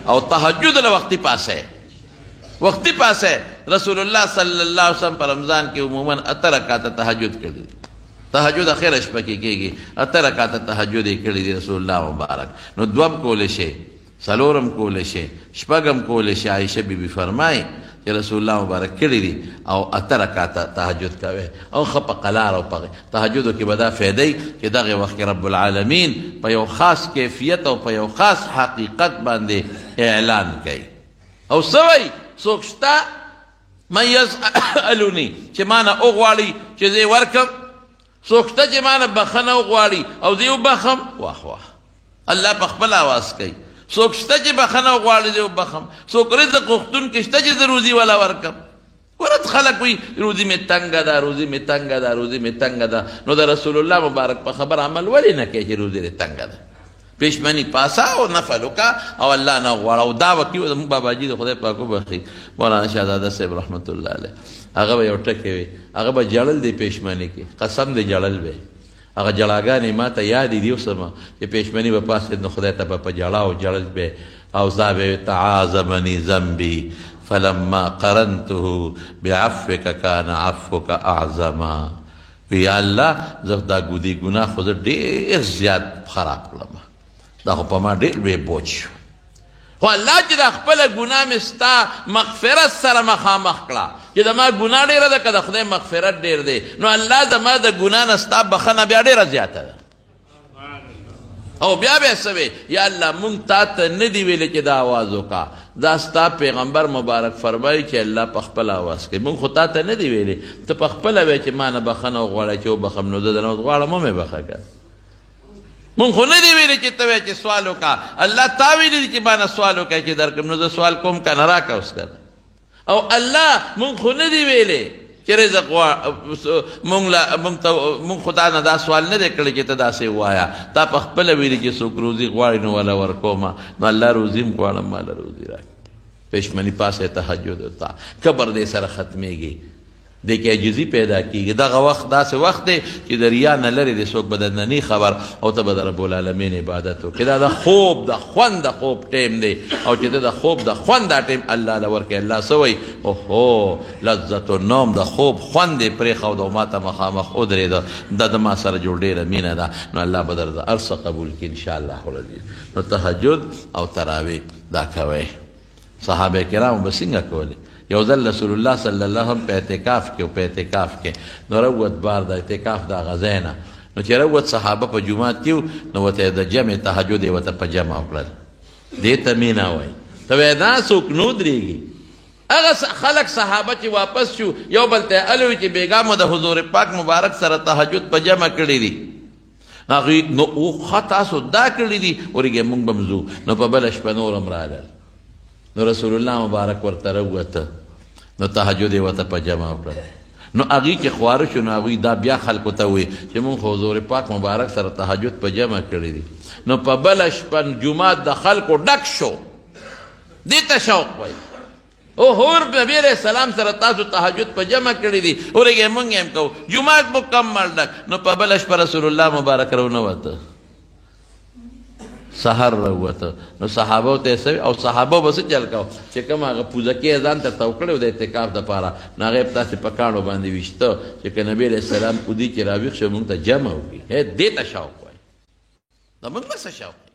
او تهجد له وختي پاسه وختي پاسه رسول الله صلی الله علیه وسلم پر رمضان کې عموما 8 رکعات تهجد کړي تهجد اخر شپه کې کېږي 8 رکعات تهجد یې کړي دي رسول الله مبارک نو دوم کول شي سلورم کول شي شپږم کول شي عائشه بیبي فرمایي چې رسول الله مبارک کړي دي او 8 رکعات تهجد کوي او خپ قلار او پغه تهجد کې بدا فائدې چې دغه وخت رب العالمین په یو خاص کیفیت او په یو خاص حقیقت باندې اعلان کوي او سوي سوکشتا من یسألونی چې مانا اوغواړي چې زه ورکم سوکشتا چې مانا بخنه اوغواړي او زه وبخم واه واه الله په خپل आवाज کوي سوکشتا چې بخنه اوغواړي زه وبخم سوک رزق وختون کې شته چې روزي ولا ورکم ورت خلق وي روزي می تنګه ده روزي می تنګه ده روزي می تنګه ده نو د رسول الله مبارک په خبر عمل ولې نه کوي چې روزي تنګه ده پېشمنی پاسا او نفل وکا او الله نه غواړه او دا وکي زموږ باباجي د خدای پاک وبخي مولانا شهزاده صاحب رحمت الله علیه هغه به یو ټکی وي هغه به جړل دی پېشمنی کې قسم دی جړل وي هغه جړاګانې ما ته یاد دي اوسما چې پېشمنی به پاسې نو خدای ته په جړا او جړل به او ذابه تعاظمني ذنبي فلما قرنته بعفوك كان عفوك اعظما یا الله زه دا ګودي ګناه خو ډېر زیات خراب کړم دا خو په ما ډېر لوی بوج شو خو الله چې د خپله ګناه مې ستا مغفرت سره مخامخ کړه چې زما ګناه ډېره ده که د خدای مغفرت ډېر دی نو الله زما د ګناه نه ستا بخنه بیا ډېره زیاته ده او بیا به څه وی یا الله مونږ تا ته نه دي ویلې چې دا آواز وکړه دا ستا پیغمبر مبارک فرمایي چې الله په خپل آواز کوي مونږ خو تا ته نه دي ویلې ته په خپله وایې چې ما نه بخنه وغواړه چې وبخم نو زه درنه غواړم مې بخه که مونږ خو نه دي ویلې چې ته وایې چې سوال وکړه الله تا ویلي دي چې ما نه سوال وکړه چې درکړم نو زه سوال کوم که نه راکړه اوس که او الله مونږ خو نه دي ویلې چې رزق مونږ خدا نه دا سوال نه دی کړی چې ته داسې ووایه تا په خپله ویلي چې څوک روزي غواړي نو وله ورکومه نو الله روزي هم غواړم ماله روزي راکړي پېشمني پاسې تهجد وتا قبر دې سره ختمېږي دې کې عجزي پیدا کېږي دغه وخت داسې وخت دی چې د ریا نه لرې دی څوک به درنه خبر او ته به د رب العالمین عبادت وکړې دا د خوب د خوند د خوب ټیم دی او چې ته د خوب د خوند دا ټیم الله له ورکړي الله څه وایي اوهو لذت النوم د خوب خوند یې پرېښود او ما ته مخامخ ودرېده دا د ما سره جوړ ډېره مینه ده نو الله به در د هر څه قبول کړي انشاءالله العزیز نو تهجد او تراویح دا کوئ صحابه کرام به څنګه کولې یو ځل رسول الله صلی الله علیه وسلم په اعتکاف کې نو روت بار د اعتکاف د غځای نه نو چې روت صحابه په جومات کې نو ورته د جمع تهجد یې ورته په جمع وکړل دې ته مینه وایي ته وایې دا څوک نو درېږي هغه خلک صحابه چې واپس شو یو بل ته الوي چې بېګا مو د حضور پاک مبارک سره تهجد په جمع کړی دي هغوی نو ښه تاسو دا کړي دي ورېږې مونږ به م ځو نو په بله شپه نور هم رالل نو رسول الله مبارک ورته راووته نو تهجد یې ورته په جمع وکړه نو هغوی چې خواره شو نو هغوی دا بیا خلکو ته وایي چې مونږ خو حضور پاک مبارک سره تهجد په جمع کړی دي نو په بله شپه جومات د خلکو ډک شو دې ته شوق وایي او حضور نبی علیہ السلام سره تاسو تهجد په جمع کړی دي ورېږې مونږ هم کوو جومات مکمل ډک نو په بله شپه رسول الله مبارک راونوته سحر راووته نو صحابو ته څه او صحابه به څه چل کوو چې کوم هغه پوزکې ځان ته تاو کړی و د اعتکاف دپاره نو هغه یې تاسې په کاڼو باندې ویشته چې که نبي علیه السلام ودي چې راویښ شو مونږ ته جمع وکړي دې ته شوق وایي د مونږ به څه شوق